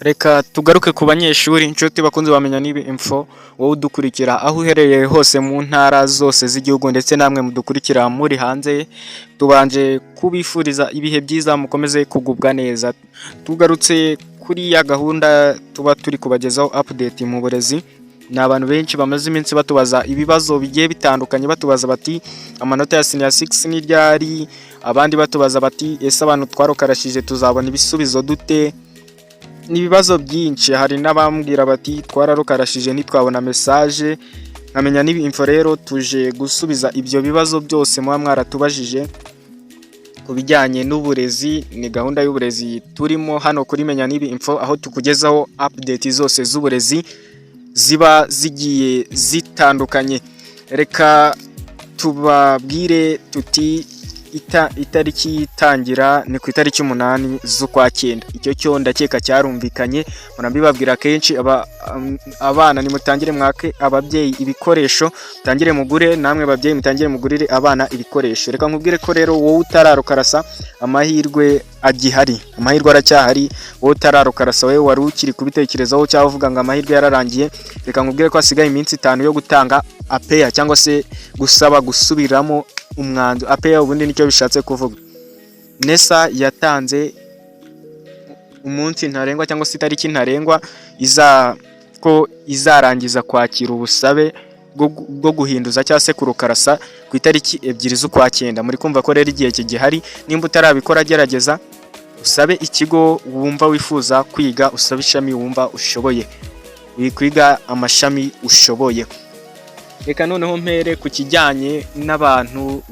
Reka tugaruke ku banyeshuri inshuti bakunze bamenya nibi info, wowe udukurikira aho uherereye hose mu ntara zose z'igihugu ndetse namwe mudukurikira muri hanze, tubanje kubifuriza ibihe byiza mukomeze kugubwa neza. Tugarutse kuri ya gahunda tuba turi kubagezaho update mu burezi. Ni abantu benshi bamaze iminsi batubaza ibibazo bigiye bitandukanye, batubaza bati amanota ya senior 6 ni ryari, abandi batubaza bati ese abantu twarokarashije tuzabona ibisubizo dute. Ni ibibazo byinshi, hari n'abambwira bati twararukarashije ntitwabona message. Nkamenya nibi info rero tuje gusubiza ibyo bibazo byose muba mwaratubajije kubijyanye n'uburezi. Ni gahunda y'uburezi turimo hano kuri Menya nibi info, aho tukugezaho update zose z'uburezi ziba zigiye zitandukanye. Reka tubabwire tuti itariki yitangira ni ku itariki 8 z'ukwa 9. Icyo cyo ndakeka cyarumvikanye, murambibabwira kenshi abana nimutangire mwake ababyeyi ibikoresho, tangire mugure namwe babyeyi mutangire mugurire abana ibikoresho. Reka nkubwire ko rero wowe utararukarasa amahirwe agihari, amahirwe aracyahari. Wowe utararukarasa wewe wari ukiri kubitekerezaho cyangwa uvuga ngo amahirwe yararangiye, reka nkubwire ko hasigaye iminsi 5 yo gutanga APR cyangwa se gusaba gusubiramo umwanzo. APR ubundi nicyo bishatse kuvuga. NESA yatanze umunsi ntarengwa cyangwa se itariki ntarengwa izarangiza kwakira ubusabe bwo guhinduza cyangwa se kurukarasa ku itariki 2 z'ukwa 9. Muri kumva ko rero igihe kigihari. Nimba utarabikora gerageza usabe ikigo wumva wifuza kwiga, usabe ishami wumva ushoboye, wikwiga amashami ushoboye. Reka noneho mpere ku kijyanye n'abantu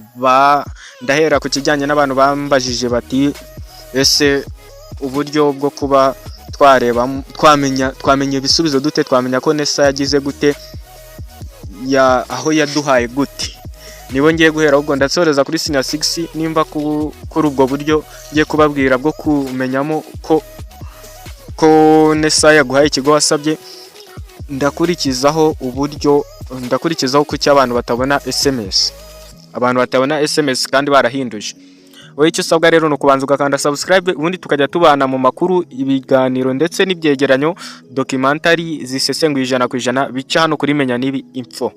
ndahera ku kijyanye n'abantu bambajije bati ese uburyo bwo kuba twamenya ibisubizo dute, twamenya ko NESA yagize gute, aho yaduhaye gute. Nibo ngiye guhera, ahubwo ndasoreza kuri senior 6. Nimba kuri ubwo buryo ngiye kubabwira bwo kumenyamo ko NESA yaguhaye ikigo wasabye, ndakurikizaho ku cy'abantu batabona SMS. Abantu batabona SMS kandi barahinduje. Wowe icyo usabwa rero no kubanza ugakanda subscribe, ubundi tukajya tubana mu makuru, ibiganiro ndetse n'ibyegeranyo documentary zisesenguye 100% bica hano kuri Menya nibi info.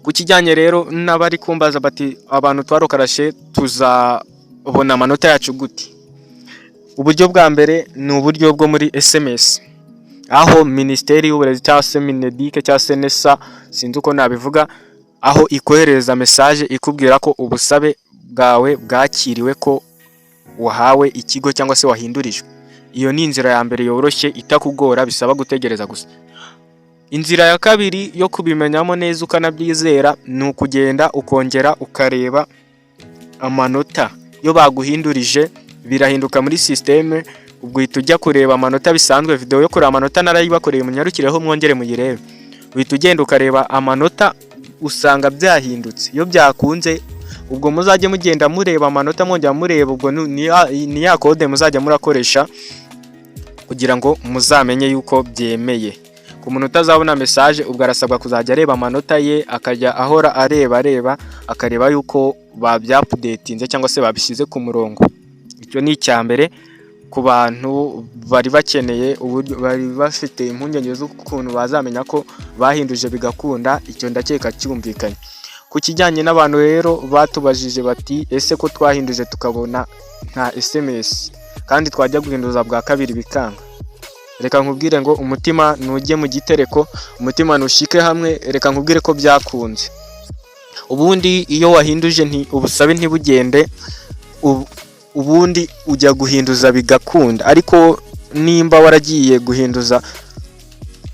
Ku kijyanye rero n'abari kumbaza bati abantu twarokarashe tuzabona amanota yacu gute. Uburyo bwa mbere ni uburyo bwo muri SMS, aho Minisiteri y'Uburezi cyangwa se Minedike cyangwa se NESA sinzi uko nabivuga, aho ikohereza message ikubwira ko ubusabe bwawe bwakiriwe, ko wahawe ikigo cyangwa se wahindurijwe. Iyo ni inzira ya mbere yoroshye itakugora, bisaba gutegereza gusa. Inzira ya kabiri yo kubimenyamo neza ukanabyizera ni ukugenda ukongera ukareba amanota yo baguhindurije, birahinduka muri systeme. Ubwo uhita ujya kureba amanota bisanzwe. Video yo kureba amanota narayibakoreye, munyarukireho mwongere muyirebe. Uhita ugenda ukareba amanota usanga byahindutse. Iyo byakunze ubwo muzajye mugenda mureba amanota, mwongera mureba, ubwo ni ya code muzajya murakoresha kugira ngo muzamenye yuko byemeye. Ku muntu utazabona message, ubwo arasabwa kuzajya areba amanota ye, akajya ahora areba akareba yuko babyupdatinze cyangwa se babishyize ku murongo. Icyo ni icyambere ku bantu bari bakeneye uburyo, bari bafite impungenge z'ukuntu bazamenya ko bahinduje bigakunda. Icyo ndakeka cyumvikanye. Ku kijyanye n'abantu rero batubajije bati ese ko twahinduje tukabona nta SMS kandi twajya guhinduza bwa kabiri bikanga. Reka nkubwire ngo umutima nujye mu gitereko, umutima nushike hamwe. Reka nkubwire ko byakunze. Ubundi iyo wahinduje ubusabe ntibugende, ubundi ujya guhinduza bigakunda. Ariko nimba waragiye guhinduza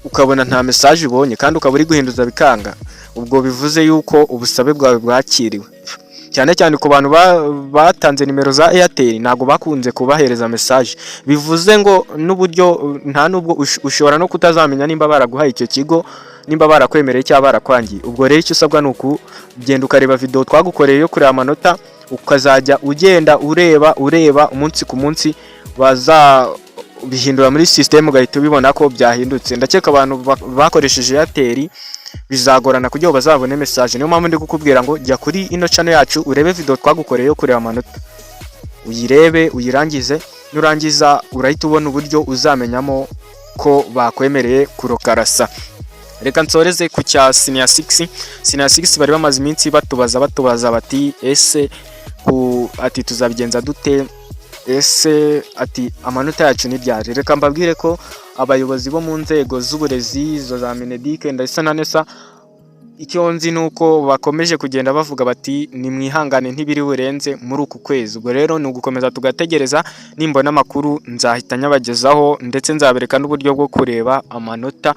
ukabona nta message ubonye kandi ukaba uri guhinduza bikanga, ubwo bivuze yuko ubusabe bwawe bwakiriwe. Cyane cyane ku bantu batanze nimero za Airtel ntago bakunze kubahereza message. Bivuze ngo n'uburyo nta nubwo ushobora no kutazamenya nimba baraguhaye icyo kigo, nimba barakwemereye cyangwa barakwangiye. Ubwo rero icyo usabwa nuko ugenda ukareba video twagukoreye yo kureba amanota, ukazajya ugenda ureba umunsi ku munsi, bihindura muri system ugahita ubibona ko byahindutse. Ndakeka abantu bakoresheje Airtel bizagorana kugira ngo bazabone message. Niyo mpamvu ndi kukubwira ngo jya kuri ino channel yacu urebe video twagukoreye yo kureba amanota, uyirebe uyirangize, nurangiza urahita ubona uburyo uzamenyamo ko bakwemereye kurokarasa. Reka nsoreze ku cya Senior 6. Senior 6 bari bamaze iminsi batubaza bati ese ati tuzabigenza dute, ese ati amanota yacu ni ryari. Reka mbabwire ko abayobozi bo mu nzego z'uburezi zo za Mineduc ndetse na NESA, icyo nzi nuko bakomeje kugenda bavuga bati ni mwihangane ntibiri burenze muri uku kwezi. Ubwo rero ni ugukomeza tugategereza, nimbona amakuru nzahita nyabagezaho ndetse nzabereka n'uburyo bwo kureba amanota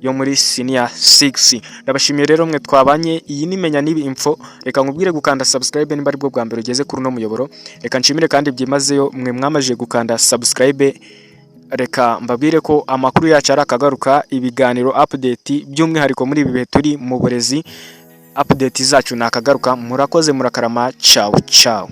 yo muri Senior 6. Ndabashimiye rero mwe twabanye, iyi ni Menya Nibi Info. Reka nkubwire gukanda subscribe niba ari bwo bwa mbere ugeze kuri uno muyoboro. Reka nshimire kandi byimazeyo mwe mwamaje gukanda subscribe. Reka mbabwire ko amakuru yacu ari akagaruka, ibiganiro update by'umwihariko muri ibi bihe turi mu burezi, update zacu nakagaruka. Murakoze, murakarama, ciao ciao.